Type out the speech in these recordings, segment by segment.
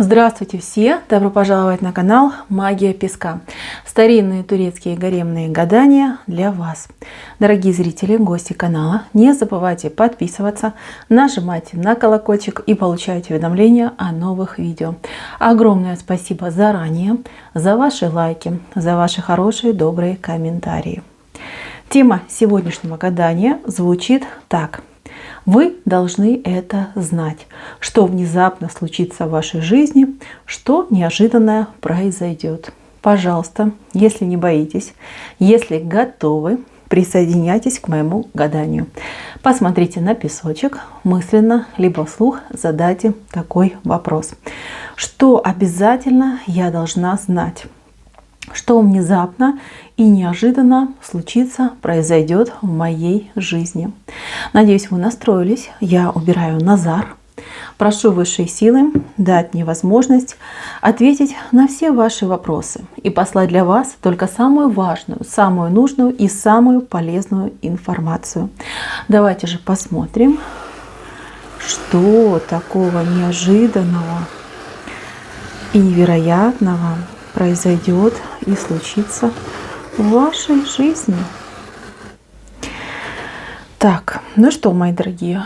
Здравствуйте все! Добро пожаловать на канал Магия Песка. Старинные турецкие гаремные гадания для вас. Дорогие зрители, гости канала, не забывайте подписываться, нажимайте на колокольчик и получайте уведомления о новых видео. Огромное спасибо заранее за ваши лайки, за ваши хорошие, добрые комментарии. Тема сегодняшнего гадания звучит так. Вы должны это знать, что внезапно случится в вашей жизни, что неожиданное произойдет. Пожалуйста, если не боитесь, если готовы, присоединяйтесь к моему гаданию. Посмотрите на песочек, мысленно, либо вслух задайте такой вопрос. Что обязательно я должна знать? Что внезапно и неожиданно случится, произойдет в моей жизни. Надеюсь, вы настроились. Я убираю Назар. Прошу высшие силы дать мне возможность ответить на все ваши вопросы и послать для вас только самую важную, самую нужную и самую полезную информацию. Давайте же посмотрим, что такого неожиданного и невероятного произойдет и случится в вашей жизни. Так, ну что, мои дорогие,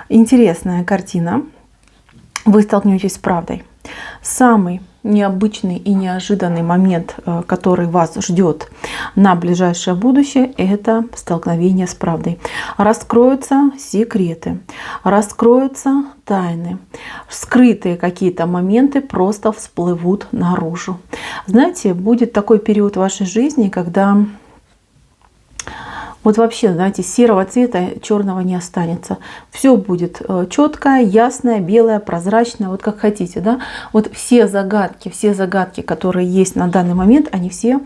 интересная картина. Вы столкнетесь с правдой. Самый необычный и неожиданный момент, который вас ждет на ближайшее будущее, это столкновение с правдой. Раскроются секреты, раскроются тайны, скрытые какие-то моменты просто всплывут наружу. Знаете, будет такой период в вашей жизни, когда вот вообще, знаете, серого цвета, черного не останется. Все будет четкое, ясное, белое, прозрачное, вот как хотите, да. Вот все загадки, которые есть на данный момент, они все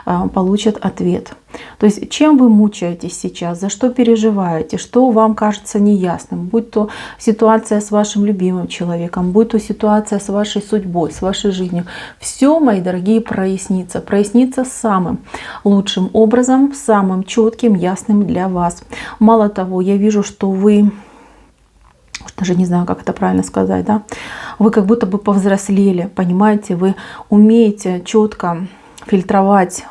получат ответ. То есть, чем вы мучаетесь сейчас, за что переживаете, что вам кажется неясным, будь то ситуация с вашим любимым человеком, будь то ситуация с вашей судьбой, с вашей жизнью. Все, мои дорогие, прояснится. Прояснится самым лучшим образом, самым четким, ясным для вас. Мало того, я вижу, что вы, даже не знаю, как это правильно сказать, да, вы как будто бы повзрослели, понимаете, вы умеете четко фильтровать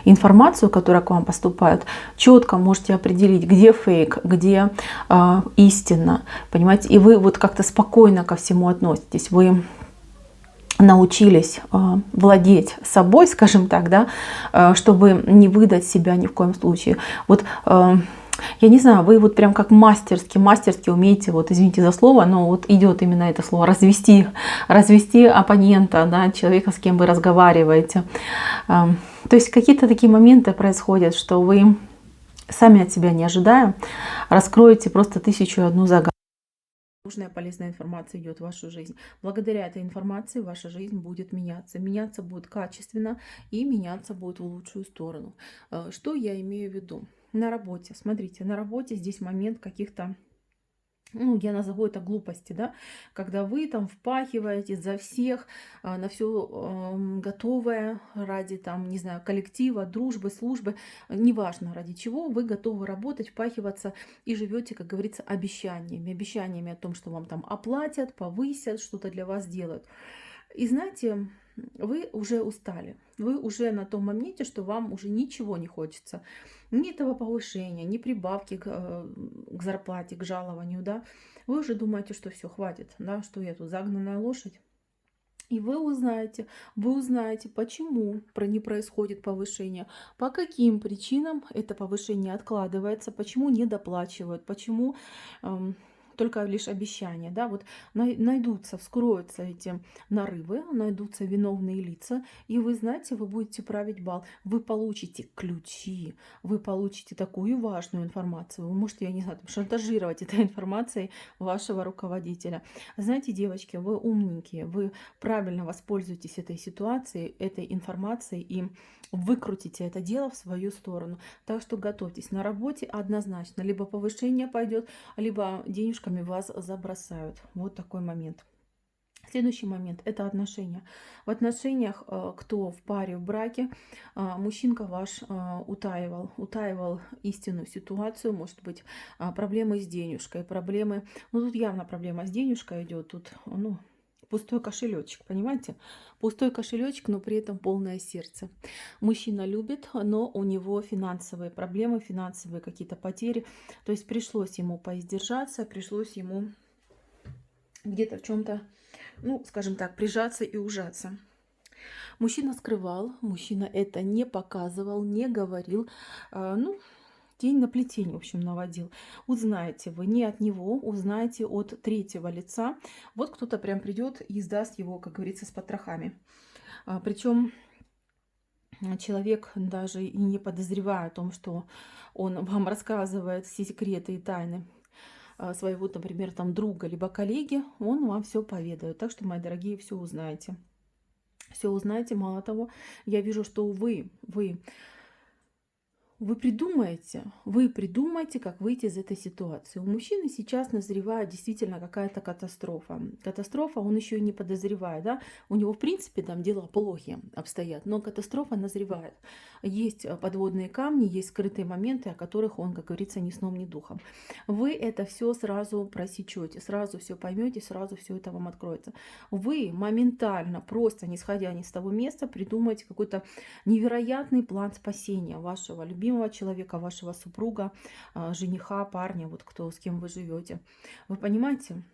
информацию, которая к вам поступает, четко можете определить, где фейк, где истина, понимаете, и вы вот как-то спокойно ко всему относитесь, вы научились владеть собой, скажем так, да, чтобы не выдать себя ни в коем случае. Вот я не знаю, вы вот прям как мастерски умеете, вот извините за слово, но вот идет именно это слово, развести оппонента, да, человека, с кем вы разговариваете. То есть какие-то такие моменты происходят, что вы сами от себя не ожидая, раскроете просто 1001 загадку. Нужная полезная информация идет в вашу жизнь. Благодаря этой информации ваша жизнь будет меняться. Меняться будет качественно и меняться будет в лучшую сторону. Что я имею в виду? На работе. Смотрите, на работе здесь момент каких-то, ну, я назову это глупости, да, когда вы там впахиваете за всех, на все готовое ради, там, не знаю, коллектива, дружбы, службы, неважно ради чего, вы готовы работать, впахиваться и живете, как говорится, обещаниями о том, что вам там оплатят, повысят, что-то для вас сделают. И знаете, вы уже устали, вы уже на том моменте, что вам уже ничего не хочется. Ни этого повышения, ни прибавки к зарплате, к жалованию, да. Вы уже думаете, что все, хватит, да, что я тут загнанная лошадь. И вы узнаете, почему не происходит повышение, по каким причинам это повышение откладывается, почему не доплачивают, почему только лишь обещания, да, вот найдутся, вскроются эти нарывы, найдутся виновные лица, и вы знаете, вы будете править бал, вы получите ключи, вы получите такую важную информацию, вы можете, я не знаю, там, шантажировать этой информацией вашего руководителя. Знаете, девочки, вы умненькие, вы правильно воспользуетесь этой ситуацией, этой информацией и выкрутите это дело в свою сторону. Так что готовьтесь, на работе однозначно, либо повышение пойдет, либо денежками вас забросают. Вот такой момент. Следующий момент – это отношения. В отношениях, кто в паре, в браке, мужчинка ваш утаивал истинную ситуацию, может быть, проблемы с денежкой, проблемы, ну тут явно проблема с денежкой идет, тут, ну, пустой кошелечек, понимаете? Пустой кошелечек, но при этом полное сердце. Мужчина любит, но у него финансовые проблемы, финансовые какие-то потери. То есть пришлось ему поиздержаться, пришлось ему где-то в чем-то, ну, скажем так, прижаться и ужаться. Мужчина скрывал, мужчина это не показывал, не говорил, ну, тень на плетень, в общем, наводил. Узнаете вы не от него, узнаете от третьего лица. Вот кто-то прям придет и сдаст его, как говорится, с потрохами. Причем человек даже и не подозревая о том, что он вам рассказывает все секреты и тайны своего, например, там друга либо коллеги, он вам все поведает. Так что, мои дорогие, все узнаете. Все узнаете. Мало того, я вижу, что вы придумаете, как выйти из этой ситуации. У мужчины сейчас назревает действительно какая-то катастрофа. Катастрофа, он еще и не подозревает, да? У него, в принципе, там дела плохи обстоят, но катастрофа назревает. Есть подводные камни, есть скрытые моменты, о которых он, как говорится, ни сном, ни духом. Вы это все сразу просечете, сразу все поймете, сразу все это вам откроется. Вы моментально, просто не сходя ни с того места, придумаете какой-то невероятный план спасения вашего любимого человека, вашего супруга, жениха, парня, вот кто, с кем вы живете. Вы понимаете?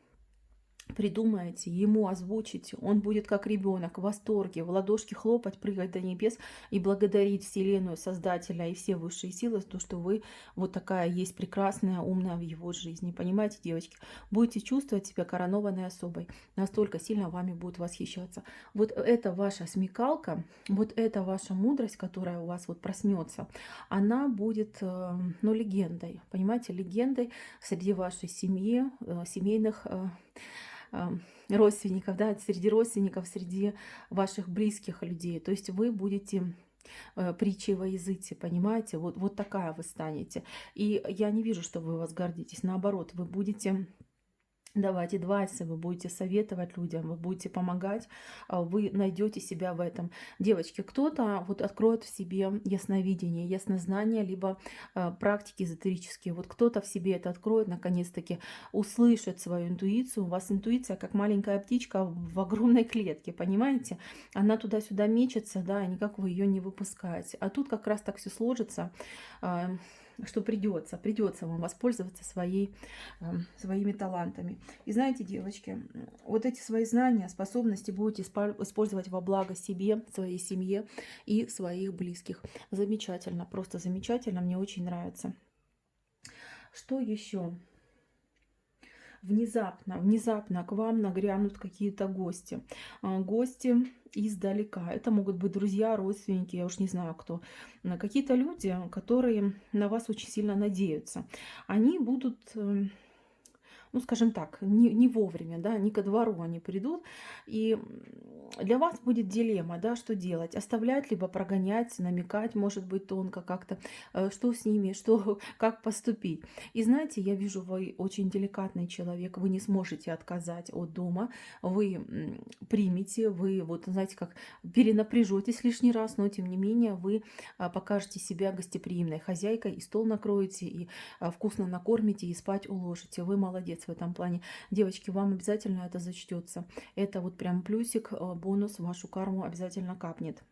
Придумаете, ему озвучите, он будет как ребенок в восторге, в ладошки хлопать, прыгать до небес и благодарить Вселенную, Создателя и все высшие силы за то, что вы вот такая есть прекрасная, умная в его жизни. Понимаете, девочки? Будете чувствовать себя коронованной особой. Настолько сильно вами будут восхищаться. Вот это ваша смекалка, вот это ваша мудрость, которая у вас вот проснется, она будет, ну, легендой. Понимаете, легендой среди вашей семьи, семейных родственников, да, среди родственников, среди ваших близких людей. То есть вы будете притчей во языце, понимаете? Вот такая вы станете. И я не вижу, что вы у вас гордитесь. Наоборот, вы будете давать адвайсы, вы будете советовать людям, вы будете помогать, вы найдете себя в этом. Девочки, кто-то вот откроет в себе ясновидение, яснознание, либо практики эзотерические. Вот кто-то в себе это откроет, наконец-таки услышит свою интуицию. У вас интуиция как маленькая птичка в огромной клетке, понимаете? Она туда-сюда мечется, да, и никак вы ее не выпускаете. А тут как раз так все сложится, что придется вам воспользоваться своими талантами. И знаете, девочки, вот эти свои знания, способности будете использовать во благо себе, своей семье и своих близких. Замечательно, просто замечательно, мне очень нравится. Что еще? Внезапно к вам нагрянут какие-то гости. Гости издалека. Это могут быть друзья, родственники, я уж не знаю кто. Какие-то люди, которые на вас очень сильно надеются. Они будут, ну, скажем так, не вовремя, да, не ко двору они придут. И для вас будет дилемма, да, что делать. Оставлять, либо прогонять, намекать, может быть, тонко как-то, что с ними, как поступить. И знаете, я вижу, вы очень деликатный человек, вы не сможете отказать от дома, вы примете, вы, вот, знаете, как перенапряжетесь лишний раз, но, тем не менее, вы покажете себя гостеприимной хозяйкой, и стол накроете, и вкусно накормите, и спать уложите. Вы молодец в этом плане. Девочки, вам обязательно это зачтется. Это вот прям плюсик, бонус в вашу карму обязательно капнет.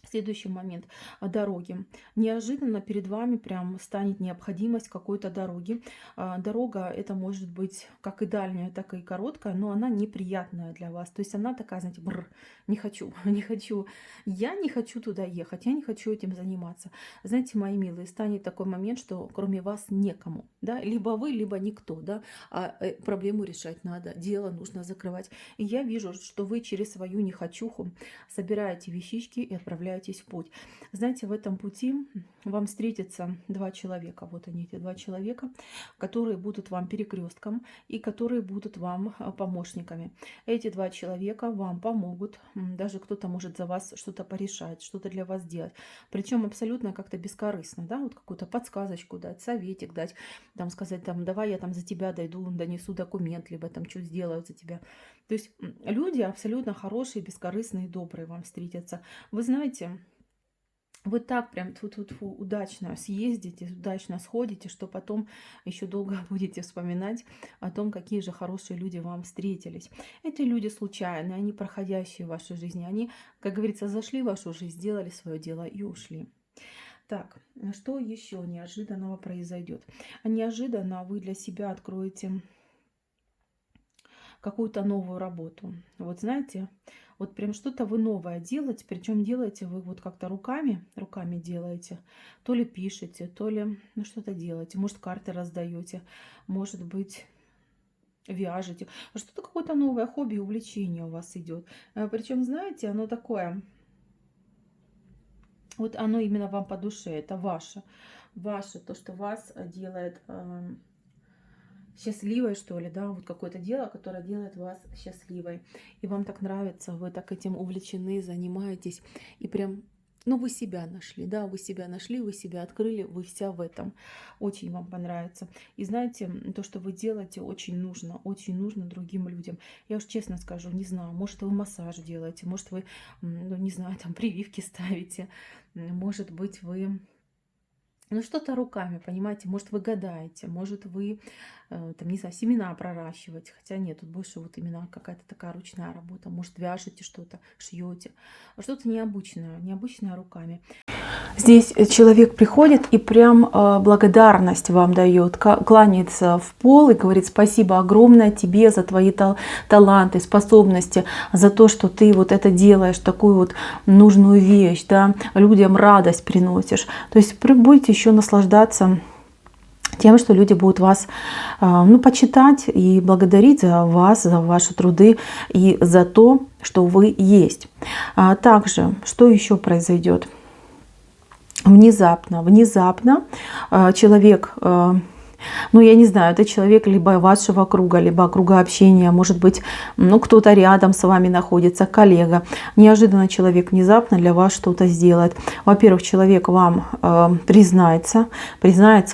Следующий момент – дороги. Неожиданно перед вами прям станет необходимость какой-то дороги. Дорога это может быть как и дальняя, так и короткая, но она неприятная для вас. То есть она такая, знаете, не хочу. Я не хочу туда ехать, я не хочу этим заниматься. Знаете, мои милые, станет такой момент, что кроме вас некому. Да? Либо вы, либо никто. Да? А проблему решать надо, дело нужно закрывать. И я вижу, что вы через свою нехочуху собираете вещички и отправляете отправляетесь в путь. Знаете, в этом пути вам встретятся два человека. Вот они, эти два человека, которые будут вам перекрестком и которые будут вам помощниками. Эти два человека вам помогут. Даже кто-то может за вас что-то порешать, что-то для вас делать. Причем абсолютно как-то бескорыстно, да, вот какую-то подсказочку дать, советик дать, там сказать, там, давай я там за тебя дойду, донесу документ, либо там что сделаю за тебя. То есть люди абсолютно хорошие, бескорыстные, добрые вам встретятся. Вы знаете, вы так прям удачно съездите, удачно сходите, что потом еще долго будете вспоминать о том, какие же хорошие люди вам встретились. Эти люди случайные, они проходящие в вашей жизни. Они, как говорится, зашли в вашу жизнь, сделали свое дело и ушли. Так, что еще неожиданного произойдет? Неожиданно вы для себя откроете какую-то новую работу. Вот знаете, вот прям что-то вы новое делаете, причем делаете вы вот как-то руками делаете, то ли пишете, то ли что-то делаете, может карты раздаете, может быть вяжете, что-то какое-то новое хобби, увлечение у вас идет. Причем, знаете, оно такое, вот оно именно вам по душе, это ваше, то, что вас делает счастливой, что ли, да, вот какое-то дело, которое делает вас счастливой. И вам так нравится, вы так этим увлечены, занимаетесь. И прям, ну, вы себя нашли, да, вы себя нашли, вы себя открыли, вы вся в этом. Очень вам понравится. И знаете, то, что вы делаете, очень нужно другим людям. Я уж честно скажу, не знаю, может, вы массаж делаете, может, вы, ну, не знаю, там прививки ставите, может быть, вы... Ну, что-то руками, понимаете, может, вы гадаете, может, вы, там, не знаю, семена проращиваете, хотя нет, тут больше вот именно какая-то такая ручная работа, может, вяжете что-то, шьете, что-то необычное руками. Здесь человек приходит и прям благодарность вам дает, кланяется в пол и говорит: спасибо огромное тебе за твои таланты, способности, за то, что ты вот это делаешь, такую вот нужную вещь, да, людям радость приносишь. То есть будете еще наслаждаться тем, что люди будут вас, ну, почитать и благодарить за вас, за ваши труды и за то, что вы есть. Также, что еще произойдет? Внезапно человек, ну, я не знаю, это человек либо вашего круга, либо круга общения, может быть, ну, кто-то рядом с вами находится, коллега. Неожиданно человек внезапно для вас что-то сделает. Во-первых, человек вам признается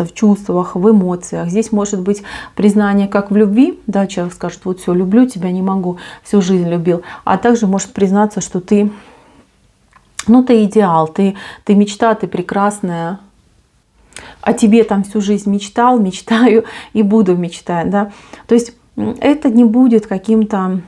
в чувствах, в эмоциях. Здесь может быть признание как в любви, да, человек скажет: вот все, люблю тебя, не могу, всю жизнь любил. А также может признаться, что ты, ну, ты идеал, ты мечта, ты прекрасная. О тебе там всю жизнь мечтал, мечтаю и буду мечтать, да. То есть это не будет каким-то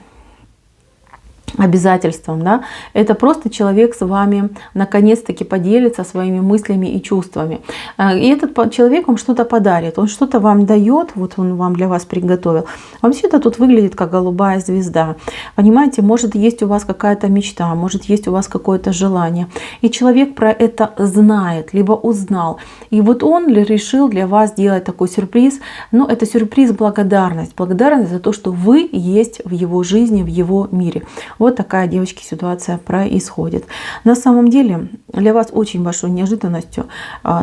обязательством, да, это просто человек с вами наконец-таки поделится своими мыслями и чувствами. И этот человек вам что-то подарит, он что-то вам дает, вот он вам для вас приготовил. Вообще это тут выглядит как голубая звезда. Понимаете, может есть у вас какая-то мечта, может есть у вас какое-то желание. И человек про это знает, либо узнал. И вот он решил для вас сделать такой сюрприз. Но это сюрприз благодарность. Благодарность за то, что вы есть в его жизни, в его мире. Вот такая, девочки, ситуация происходит. На самом деле для вас очень большой неожиданностью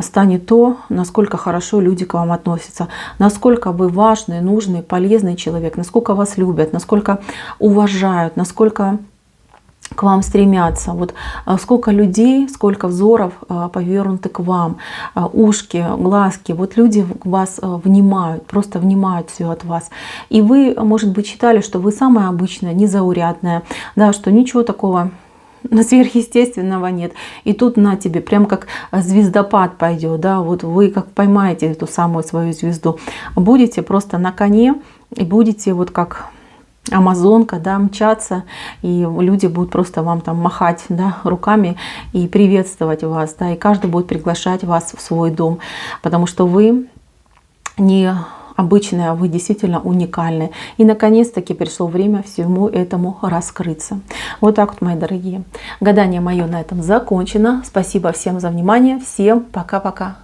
станет то, насколько хорошо люди к вам относятся, насколько вы важный, нужный, полезный человек, насколько вас любят, насколько уважают, насколько к вам стремятся. Вот сколько людей, сколько взоров повернуты к вам, ушки, глазки. Вот люди вас внимают, просто внимают все от вас. И вы, может быть, считали, что вы самая обычная, незаурядная, да, что ничего такого сверхъестественного нет. И тут на тебе, прям как звездопад пойдет, да, вот вы как поймаете эту самую свою звезду, будете просто на коне и будете вот как амазонка, да, мчаться, и люди будут просто вам там махать, да, руками и приветствовать вас, да, и каждый будет приглашать вас в свой дом, потому что вы не обычная, вы действительно уникальны. И наконец-таки пришло время всему этому раскрыться. Вот так вот, мои дорогие. Гадание мое на этом закончено. Спасибо всем за внимание. Всем пока-пока.